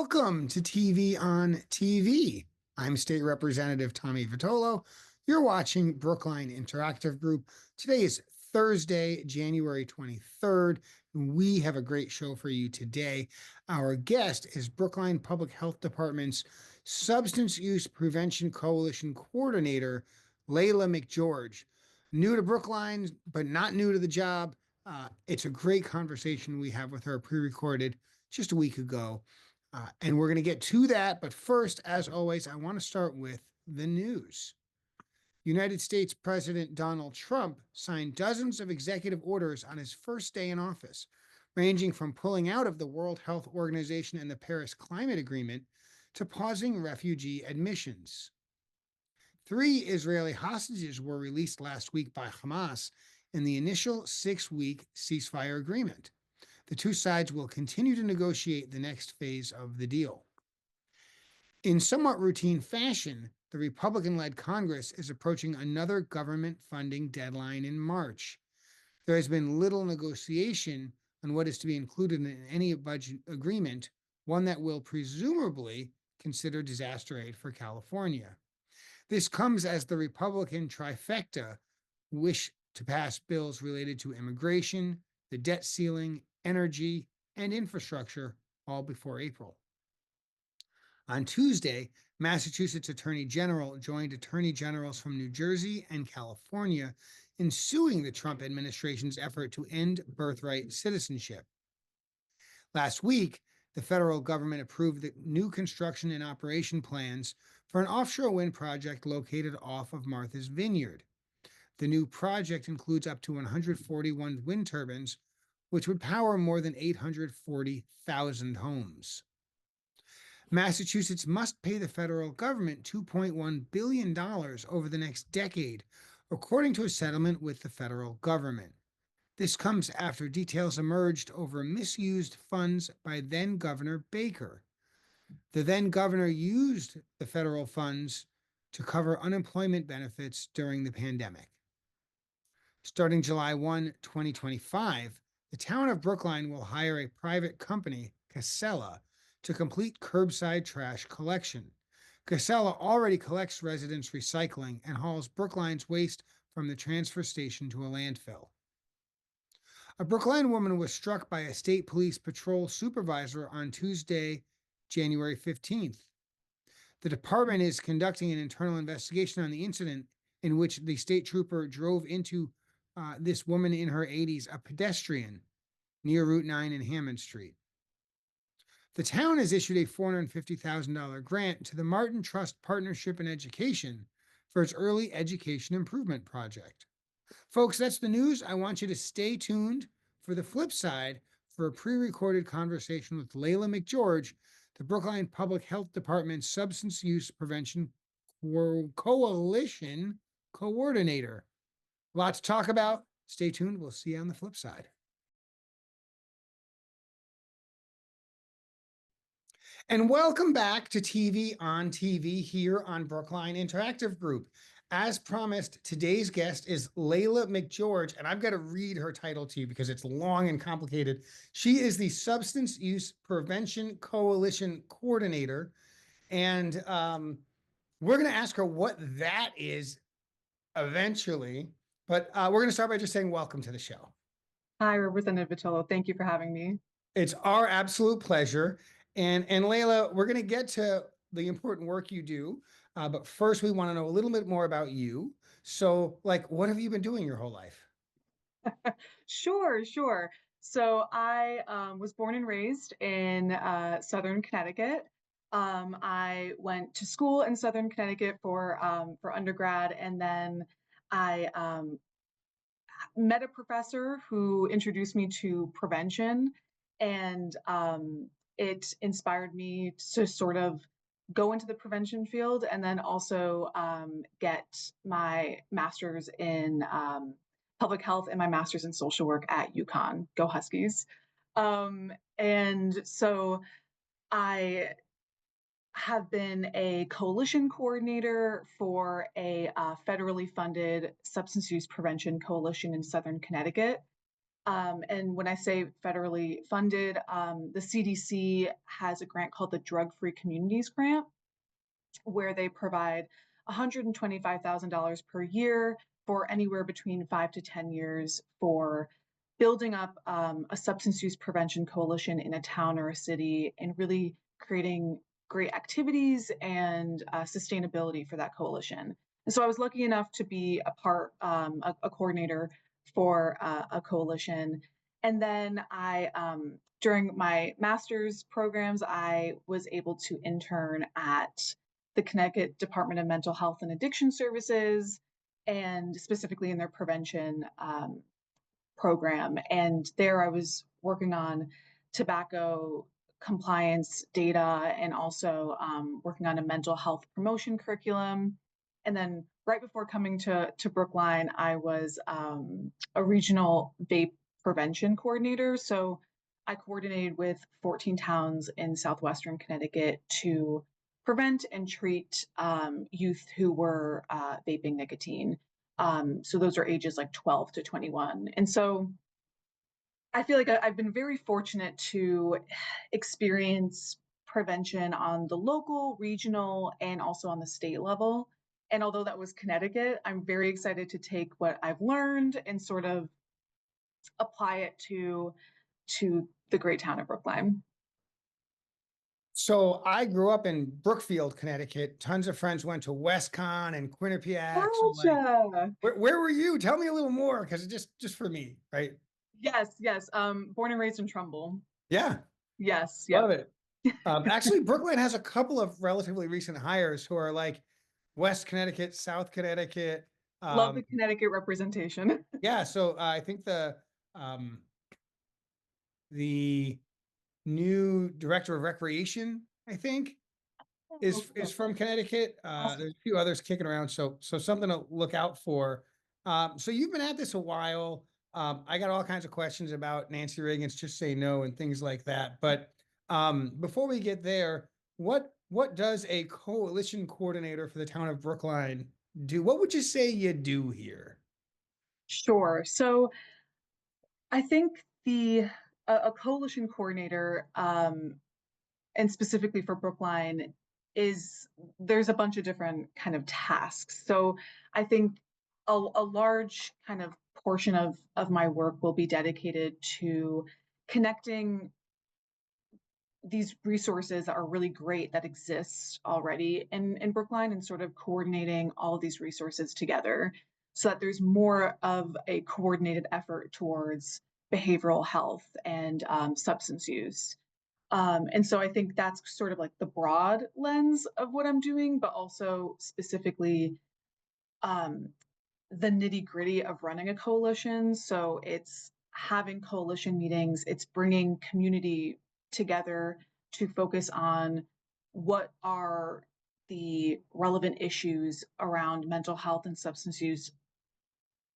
Welcome to TV on TV. I'm State Representative Tommy Vitolo. You're watching Brookline Interactive Group. Today is Thursday, January 23rd. We have a great show for you today. Our guest is Brookline Public Health Department's Substance Use Prevention Coalition Coordinator, Laila McGeorge. New to Brookline, but not new to the job. It's a great conversation we have with her, pre-recorded just a week ago. And we're going to get to that. But first, as always, I want to start with the news. United States President Donald Trump signed dozens of executive orders on his first day in office, ranging from pulling out of the World Health Organization and the Paris Climate Agreement to pausing refugee admissions. 3 Israeli hostages were released last week by Hamas in the initial 6-week ceasefire agreement. The two sides will continue to negotiate the next phase of the deal. In somewhat routine fashion, the Republican-led Congress is approaching another government funding deadline in March. There has been little negotiation on what is to be included in any budget agreement, one that will presumably consider disaster aid for California. This comes as the Republican trifecta wish to pass bills related to immigration, the debt ceiling, energy, and infrastructure, all before April. On Tuesday, Massachusetts Attorney General joined attorney generals from New Jersey and California in suing the Trump administration's effort to end birthright citizenship. Last week, the federal government approved the new construction and operation plans for an offshore wind project located off of Martha's Vineyard. The new project includes up to 141 wind turbines, which would power more than 840,000 homes. Massachusetts must pay the federal government $2.1 billion over the next decade, according to a settlement with the federal government. This comes after details emerged over misused funds by then-Governor Baker. The then-governor used the federal funds to cover unemployment benefits during the pandemic. Starting July 1, 2025, the town of Brookline will hire a private company, Casella, to complete curbside trash collection. Casella already collects residents' recycling and hauls Brookline's waste from the transfer station to a landfill. A Brookline woman was struck by a state police patrol supervisor on Tuesday, January 15th. The department is conducting an internal investigation on the incident in which the state trooper drove into this woman in her 80s, a pedestrian, near Route 9 and Hammond Street. The town has issued a $450,000 grant to the Martin Trust Partnership in Education for its early education improvement project. Folks, that's the news. I want you to stay tuned for the flip side for a pre-recorded conversation with Laila McGeorge, the Brookline Public Health Department's Substance Use Prevention Coalition Coordinator. A lot to talk about. Stay tuned. We'll see you on the flip side. And welcome back to TV on TV here on Brookline Interactive Group. As promised, today's guest is Laila McGeorge, and I've got to read her title to you because it's long and complicated. She is the Substance Use Prevention Coalition Coordinator, and we're going to ask her what that is eventually, but we're going to start by just saying welcome to the show. Hi, Representative Vitolo. Thank you for having me. It's our absolute pleasure. And Laila, we're going to get to the important work you do, but first we want to know a little bit more about you. So, what have you been doing your whole life? Sure. So I was born and raised in Southern Connecticut. I went to school in Southern Connecticut for undergrad, and then I met a professor who introduced me to prevention, and it inspired me to sort of go into the prevention field, and then also get my master's in public health and my master's in social work at UConn. Go Huskies. And so I have been a coalition coordinator for a federally funded substance use prevention coalition in Southern Connecticut. And when I say federally funded, the CDC has a grant called the Drug Free Communities Grant, where they provide $125,000 per year for anywhere between 5 to 10 years for building up a substance use prevention coalition in a town or a city and really creating great activities and sustainability for that coalition. And so I was lucky enough to be a coordinator for a coalition. And then during my master's programs, I was able to intern at the Connecticut Department of Mental Health and Addiction Services, and specifically in their prevention program. And there I was working on tobacco compliance data and also working on a mental health promotion curriculum. And then right before coming to Brookline, I was a regional vape prevention coordinator. So I coordinated with 14 towns in southwestern Connecticut to prevent and treat youth who were vaping nicotine. So those are ages like 12 to 21. And so I feel like I've been very fortunate to experience prevention on the local, regional, and also on the state level. And although that was Connecticut, I'm very excited to take what I've learned and sort of apply it to the great town of Brookline. So I grew up in Brookfield, Connecticut. Tons of friends went to WestCon and Quinnipiac. So like, Gotcha. where were you? Tell me a little more, because just for me, right? Yes, yes. Born and raised in Trumbull. Yeah, Yes, love yep. it. Actually, Brookline has a couple of relatively recent hires who are like West Connecticut, South Connecticut. Love the Connecticut representation. Yeah, so I think um, the new director of recreation, I think, is from Connecticut. Awesome. There's a few others kicking around, so something to look out for. So you've been at this a while. I got all kinds of questions about Nancy Reagan's "Just Say No" and things like that. But before we get there, what does a coalition coordinator for the town of Brookline do? What would you say you do here? Sure. So I think a coalition coordinator, and specifically for Brookline, is there's a bunch of different kind of tasks. So I think a large kind of portion of my work will be dedicated to connecting these resources that are really great that exist already in Brookline and sort of coordinating all of these resources together so that there's more of a coordinated effort towards behavioral health and substance use. And so I think that's sort of like the broad lens of what I'm doing, but also specifically um, the nitty gritty of running a coalition. So it's having coalition meetings, it's bringing community together to focus on what are the relevant issues around mental health and substance use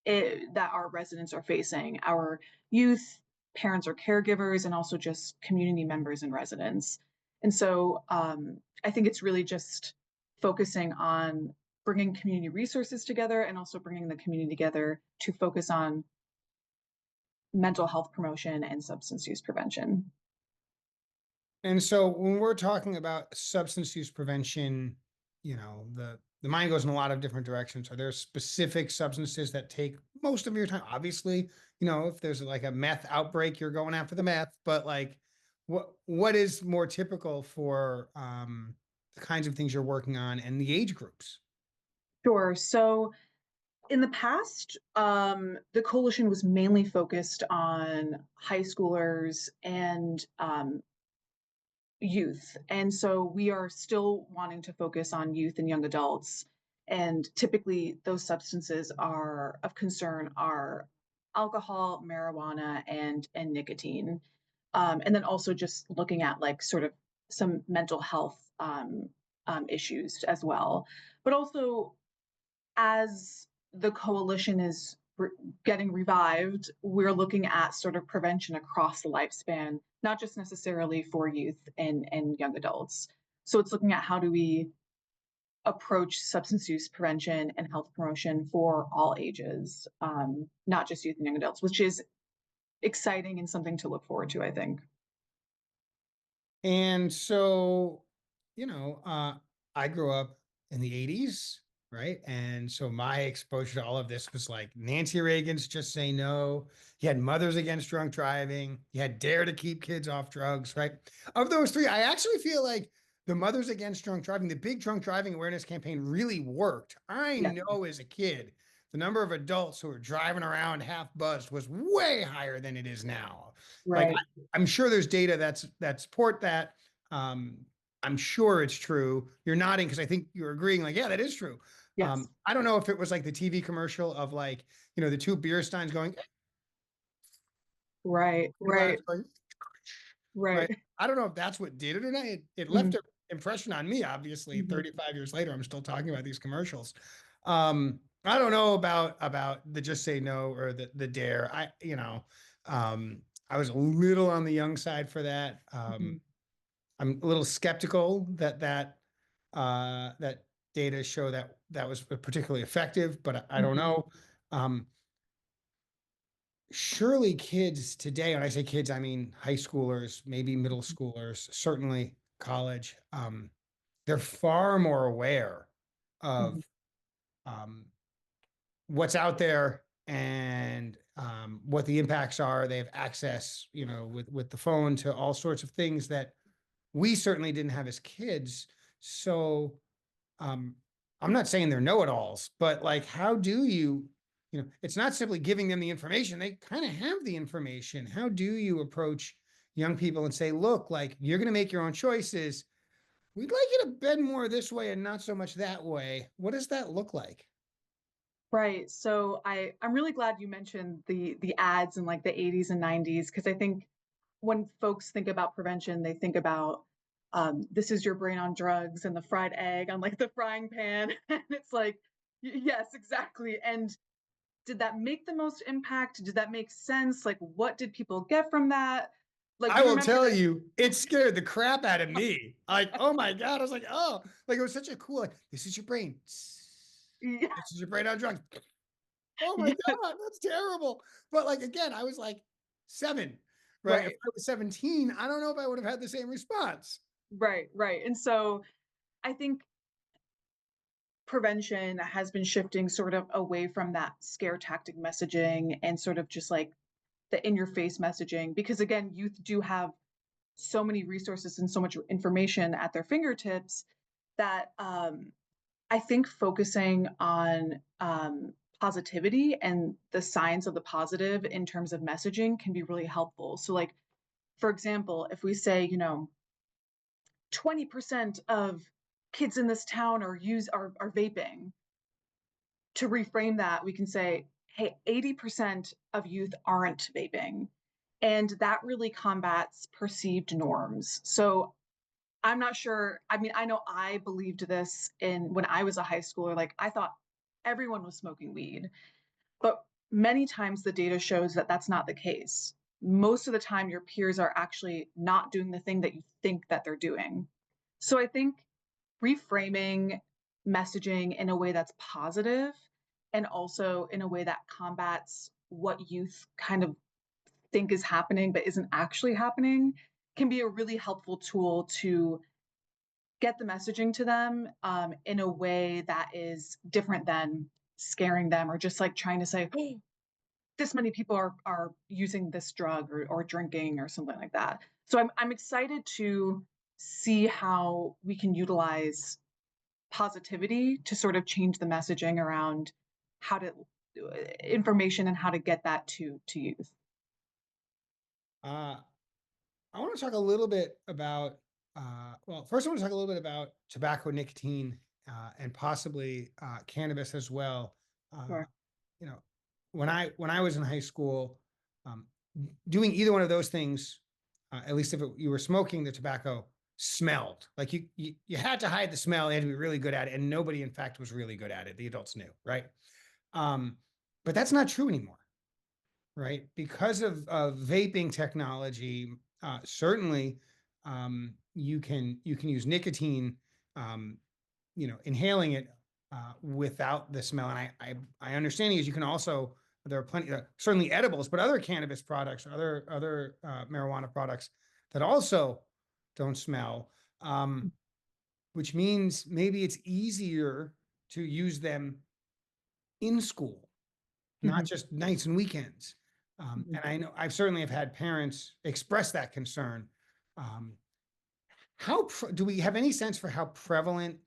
that our residents are facing, our youth, parents or caregivers, and also just community members and residents. And so I think it's really just focusing on bringing community resources together and also bringing the community together to focus on mental health promotion and substance use prevention. And so when we're talking about substance use prevention, the mind goes in a lot of different directions. Are there specific substances that take most of your time? Obviously, if there's like a meth outbreak, you're going after the meth, but like what is more typical for the kinds of things you're working on and the age groups? Sure. So in the past, the coalition was mainly focused on high schoolers and youth. And so we are still wanting to focus on youth and young adults. And typically those substances are of concern are alcohol, marijuana, and nicotine. And then also just looking at like sort of some mental health issues as well. But also as the coalition is getting revived, we're looking at sort of prevention across the lifespan, not just necessarily for youth and young adults. So it's looking at how do we approach substance use prevention and health promotion for all ages, not just youth and young adults, which is exciting and something to look forward to, I think. And so, you know, I grew up in the 80s, right? And so my exposure to all of this was like Nancy Reagan's Just Say No. You had Mothers Against Drunk Driving. You had Dare to Keep Kids Off Drugs, right? Of those three, I actually feel like the Mothers Against Drunk Driving, the big drunk driving awareness campaign really worked. I Yeah, know as a kid, the number of adults who were driving around half buzzed was way higher than it is now. Like right. I'm sure there's data that support that. Um, I'm sure it's true. You're nodding because I think you're agreeing. Like, yeah, that is true. Yes. I don't know if it was like the TV commercial of like, you know, the two beer steins going, Right, glass right, going, right. right. I don't know if that's what did it or not. It left Mhm, an impression on me. Obviously, mhm, 35 years later, I'm still talking about these commercials. I don't know about the Just Say No or the Dare. Um, I was a little on the young side for that. mhm, I'm a little skeptical that data show that was particularly effective, but I don't mhm, know. Um, Surely kids today, when I say kids, I mean high schoolers, maybe middle schoolers, certainly college. They're far more aware of mhm. um, what's out there and what the impacts are. They have access, you know, with the phone to all sorts of things that we certainly didn't have as kids. So um, I'm not saying they're know-it-alls, but like, how do you, you know, it's not simply giving them the information. They kind of have the information. How do you approach young people and say, look, like you're going to make your own choices. We'd like you to bend more this way and not so much that way. What does that look like? Right. So I'm really glad you mentioned the ads in like the 80s and 90s because I think when folks think about prevention, they think about this is your brain on drugs and the fried egg on like the frying pan. And it's like, yes, exactly. And did that make the most impact? Did that make sense? Like, what did people get from that? Like, I we will remember tell that. you, it scared the crap out of me. Like, oh my God. I was like, oh, like it was such a cool, like, this is your brain. Yeah, This is your brain on drugs. Oh my yeah, God, that's terrible. But like again, I was like 7, right? If right, I was 17, I don't know if I would have had the same response. right, right. And so I think prevention has been shifting sort of away from that scare tactic messaging and sort of just like the in your face messaging because again youth do have so many resources and so much information at their fingertips that I think focusing on positivity and the signs of the positive in terms of messaging can be really helpful. So like for example if we say 20% of kids in this town are vaping, to reframe that, we can say, hey, 80% of youth aren't vaping. And that really combats perceived norms. So I'm not sure. I mean, I know I believed this in when I was a high schooler. Like I thought everyone was smoking weed, but many times the data shows that that's not the case. Most of the time, your peers are actually not doing the thing that you think that they're doing. So I think reframing messaging in a way that's positive and also in a way that combats what youth kind of think is happening but isn't actually happening can be a really helpful tool to get the messaging to them in a way that is different than scaring them or just like trying to say, oh, this many people are using this drug or drinking or something like that. So I'm excited to see how we can utilize positivity to sort of change the messaging around how to information and how to get that to youth. Uh, I want to talk a little bit about, well, first I want to talk a little bit about tobacco, nicotine, and possibly cannabis as well. Uh, Sure. you know, when I was in high school, um, doing either one of those things, at least if you were smoking, the tobacco smelled like you had to hide the smell. You had to be really good at it, and nobody, in fact, was really good at it. The adults knew, right? Um, but that's not true anymore, right? Because of vaping technology, certainly you can use nicotine, um, you know, inhaling it without the smell. And I understanding is you can also there are plenty, certainly edibles, but other cannabis products, other marijuana products that also don't smell, which means maybe it's easier to use them in school, not Mhm, just nights and weekends. mhm. And I know I've certainly have had parents express that concern. Um, do we have any sense for how prevalent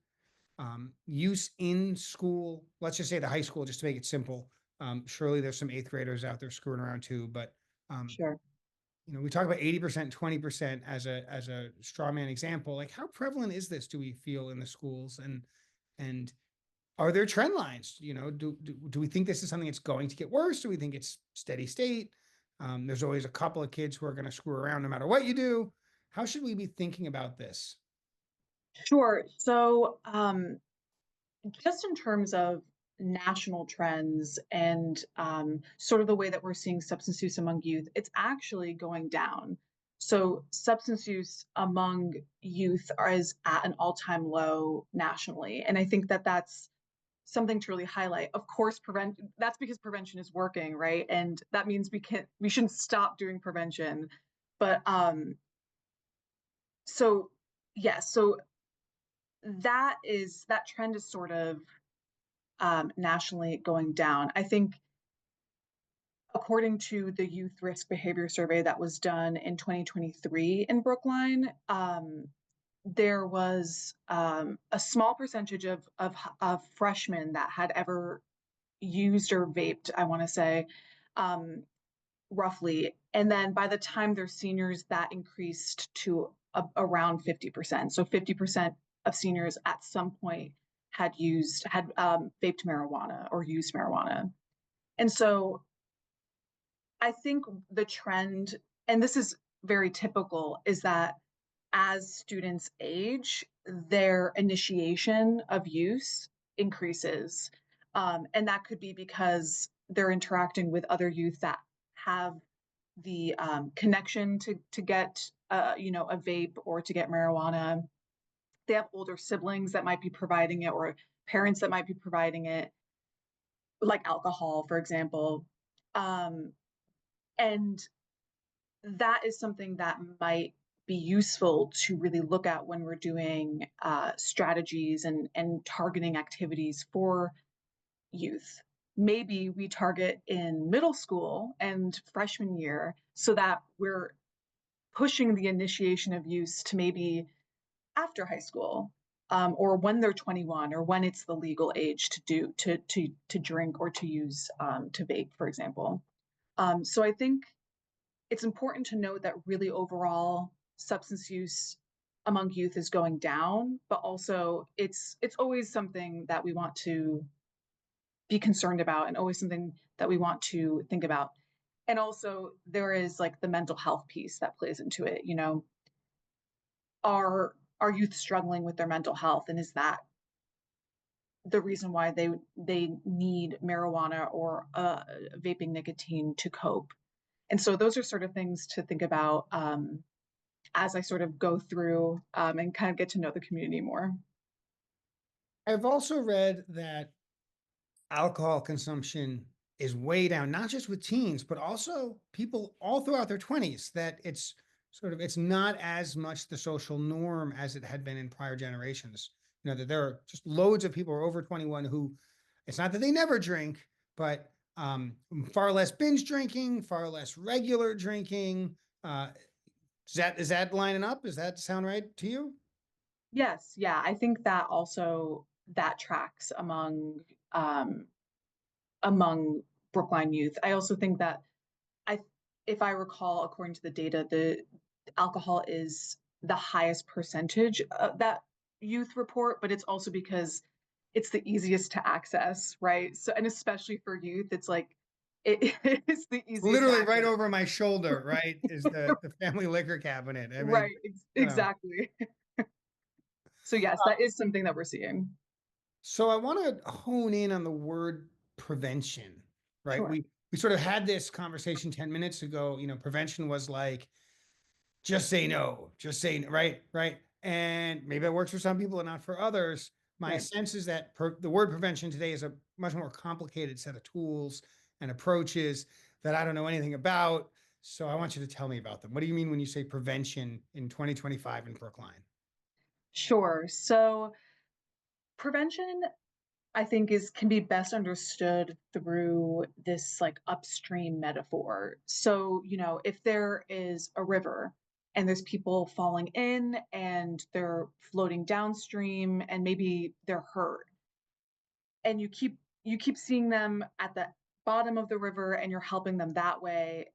use in school, let's just say the high school, just to make it simple? Surely there's some eighth graders out there screwing around too, but um, Sure. we talk about 80%, 20% as a straw man example. Like, how prevalent is this, do we feel, in the schools? And are there trend lines? Do we think this is something that's going to get worse? Do we think it's steady state? There's always a couple of kids who are going to screw around no matter what you do. How should we be thinking about this? Sure. So, just in terms of national trends and sort of the way that we're seeing substance use among youth, it's actually going down. So, substance use among youth is at an all-time low nationally, and I think that that's something to really highlight. Of course, that's because prevention is working, right? And that means we shouldn't stop doing prevention. But so yes, so that trend is sort of nationally going down. I think according to the Youth Risk Behavior Survey that was done in 2023 in Brookline, there was a small percentage of freshmen that had ever used or vaped, I want to say, um, roughly. And then by the time they're seniors, that increased to around 50%. So 50% of seniors at some point had vaped marijuana or used marijuana. And so I think the trend, and this is very typical, is that as students age, their initiation of use increases. And that could be because they're interacting with other youth that have the connection to get a vape or to get marijuana. They have older siblings that might be providing it, or parents that might be providing it, like alcohol, for example. Um, and that is something that might be useful to really look at when we're doing strategies and targeting activities for youth. Maybe we target in middle school and freshman year so that we're pushing the initiation of use to maybe after high school, or when they're 21, or when it's the legal age to drink or to use to vape, for example. So I think it's important to note that really overall substance use among youth is going down, but also it's always something that we want to be concerned about and always something that we want to think about. And also there is like the mental health piece that plays into it. Are youth struggling with their mental health, and is that the reason why they need marijuana or vaping nicotine to cope? And so those are sort of things to think about as I sort of go through and kind of get to know the community more. I've also read that alcohol consumption is way down, not just with teens, but also people all throughout their 20s, that it's not as much the social norm as it had been in prior generations. That there are just loads of people who are over 21 who, it's not that they never drink, but far less binge drinking, far less regular drinking. Is that lining up? Does that sound right to you? Yes, yeah, I think that also that tracks um, among Brookline youth. I also think that I, if I recall, according to the data, the alcohol is the highest percentage of that youth report, but it's also because it's the easiest to access, right? So, and especially for youth, it's like it is the easiest to Literally right access. over my shoulder, right, is the family liquor cabinet. I mean, Right, you know. exactly. So yes, that is something that we're seeing. So I want to hone in on the word prevention, right? Sure. We sort of had this conversation 10 minutes ago. Prevention was like, just say no, just say no, right, right. And maybe it works for some people and not for others. My Right. sense is that the word prevention today is a much more complicated set of tools. and approaches that I don't know anything about. So I want you to tell me about them. What do you mean when you say prevention in 2025 in Brookline? Sure. So prevention, I think, is can be best understood through this like upstream metaphor. So, if there is a river and there's people falling in and they're floating downstream and maybe they're hurt, and you keep seeing them at the bottom of the river and you're helping them that way,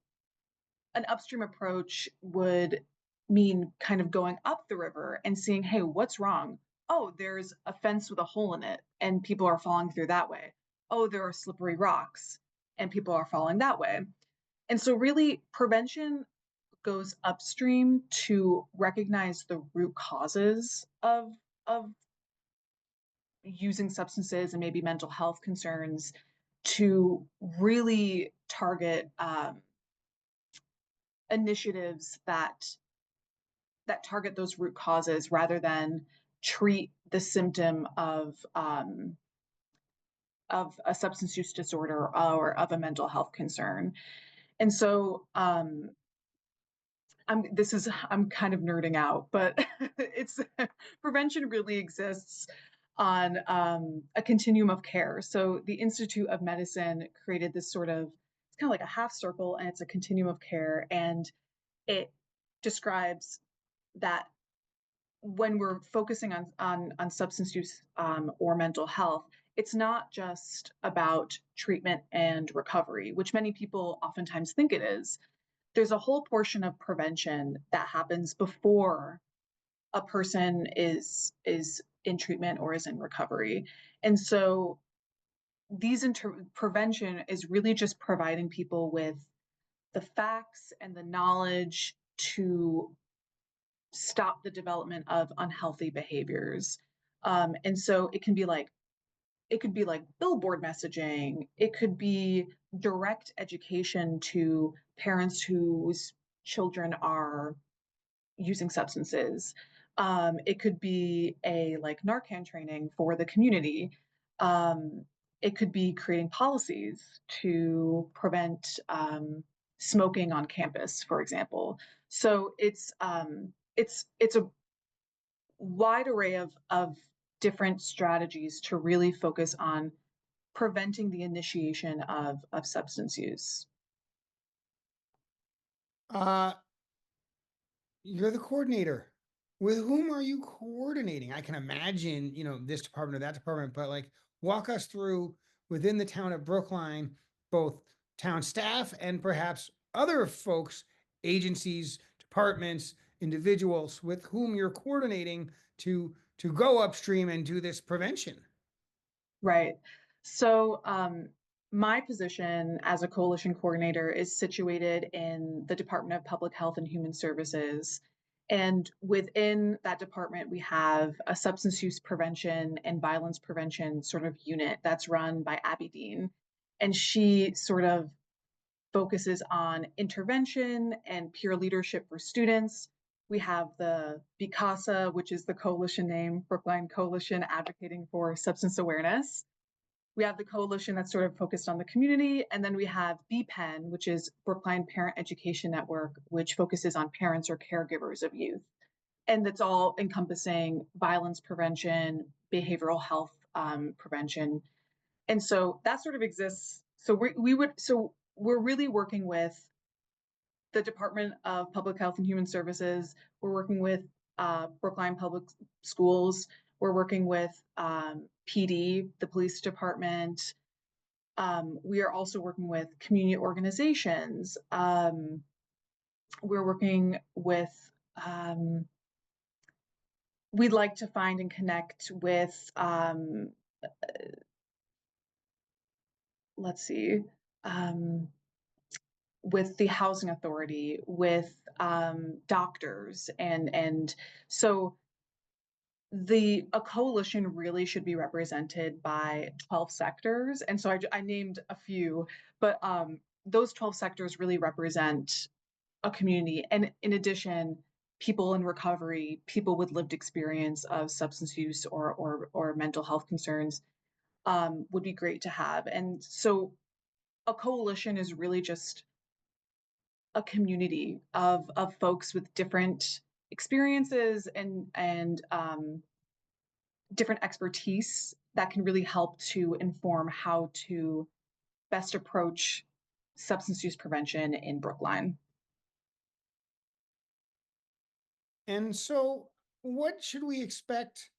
an upstream approach would mean kind of going up the river and seeing, hey, what's wrong? Oh, there's a fence with a hole in it and people are falling through that way. Oh, there are slippery rocks and people are falling that way. And so, really, prevention goes upstream to recognize the root causes of using substances and maybe mental health concerns, to really target initiatives that target those root causes rather than treat the symptom of a substance use disorder or of a mental health concern. And so I'm kind of nerding out, but it's prevention really exists on a continuum of care. So the Institute of Medicine created this sort of, it's kind of like a half circle, and it's a continuum of care, and it describes that when we're focusing on substance use or mental health, it's not just about treatment and recovery, which many people oftentimes think it is. There's a whole portion of prevention that happens before a person is in treatment or is in recovery. And so prevention is really just providing people with the facts and the knowledge to stop the development of unhealthy behaviors. And so it could be like billboard messaging. It could be direct education to parents whose children are using substances. It could be a like Narcan training for the community. Um, it could be creating policies to prevent smoking on campus, for example. So it's a wide array of different strategies to really focus on preventing the initiation of substance use. Uh, you're the coordinator. With whom are you coordinating? I can imagine, this department or that department, but like walk us through within the town of Brookline, both town staff and perhaps other folks, agencies, departments, individuals with whom you're coordinating to go upstream and do this prevention. Right. So, my position as a coalition coordinator is situated in the Department of Public Health and Human Services. And within that department, we have a substance use prevention and violence prevention sort of unit that's run by Abby Dean. And she sort of focuses on intervention and peer leadership for students. We have the BCASA, which is the coalition name, Brookline Coalition Advocating for Substance Awareness. We have the coalition that's sort of focused on the community. And then we have BPEN, which is Brookline Parent Education Network, which focuses on parents or caregivers of youth. And that's all encompassing violence prevention, behavioral health prevention. And so that sort of exists. So we're really working with the Department of Public Health and Human Services. We're working with Brookline Public Schools. We're working with PD, the police department. We are also working with community organizations. We're working with, we'd like to find and connect with, let's see, with the housing authority, with doctors, and so a coalition really should be represented by 12 sectors. And so I named a few, but those 12 sectors really represent a community. And in addition, people in recovery, people with lived experience of substance use or mental health concerns would be great to have. And so a coalition is really just a community of folks with different experiences and different expertise that can really help to inform how to best approach substance use prevention in Brookline. And so what should we expect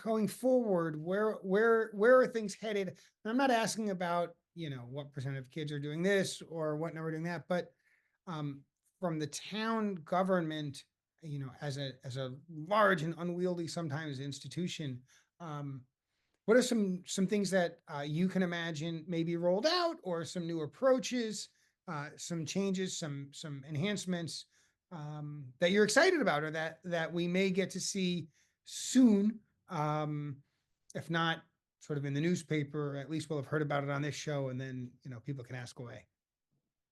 going forward? Where are things headed? And I'm not asking about, what percent of kids are doing this or what number are doing that, but um, from the town government, as a large and unwieldy sometimes institution, um, what are some things that you can imagine maybe rolled out, or some new approaches, some changes, some enhancements that you're excited about, or that we may get to see soon? If not sort of in the newspaper, at least we'll have heard about it on this show, and then people can ask away.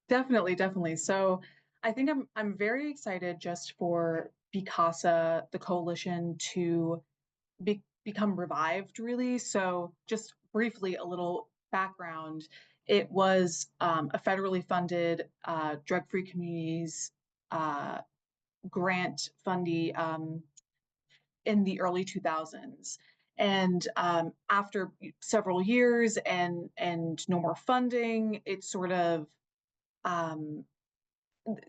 Definitely, definitely. So I think I'm very excited just for Picasa, the coalition, to become revived, really. So just briefly, a little background. It was a federally funded drug-free communities uh, grant fundee in the early 2000s. And after several years and no more funding, it sort of um,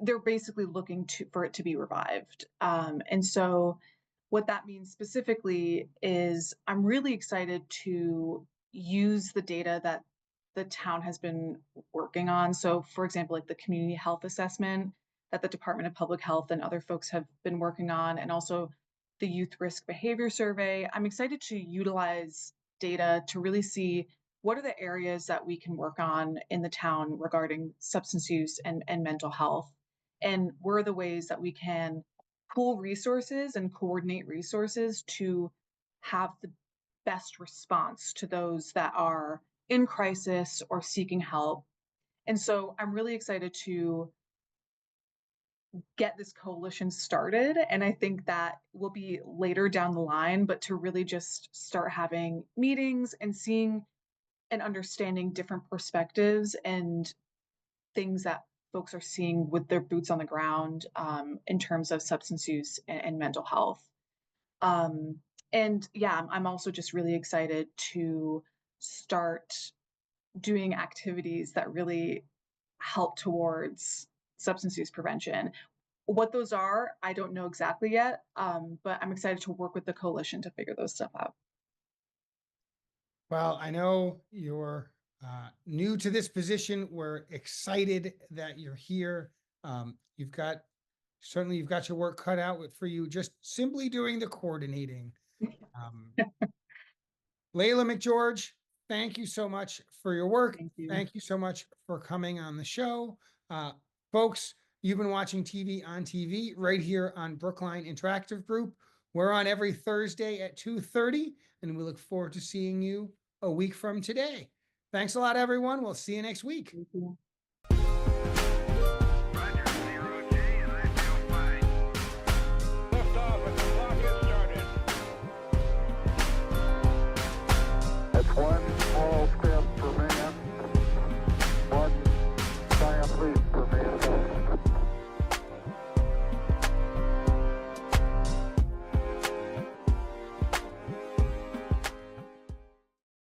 they're basically looking for it to be revived. And so what that means specifically is I'm really excited to use the data that the town has been working on. So for example, like the community health assessment that the Department of Public Health and other folks have been working on, and also the youth risk behavior survey. I'm excited to utilize data to really see what are the areas that we can work on in the town regarding substance use and mental health, and where are the ways that we can pool resources and coordinate resources to have the best response to those that are in crisis or seeking help. And so I'm really excited to get this coalition started. And I think that will be later down the line, but to really just start having meetings and seeing and understanding different perspectives and things that folks are seeing with their boots on the ground in terms of substance use and mental health. Um, and yeah, I'm also just really excited to start doing activities that really help towards substance use prevention. What those are, I don't know exactly yet, but I'm excited to work with the coalition to figure those stuff out. Well, I know you're new to this position. We're excited that you're here. You've got your work cut out for you, just simply doing the coordinating. Um, Laila McGeorge, thank you so much for your work. Thank you. Thank you so much for coming on the show. Folks, you've been watching TV on TV right here on Brookline Interactive Group. We're on every Thursday at 2:30, and we look forward to seeing you a week from today. Thanks a lot, everyone. We'll see you next week. Thank you.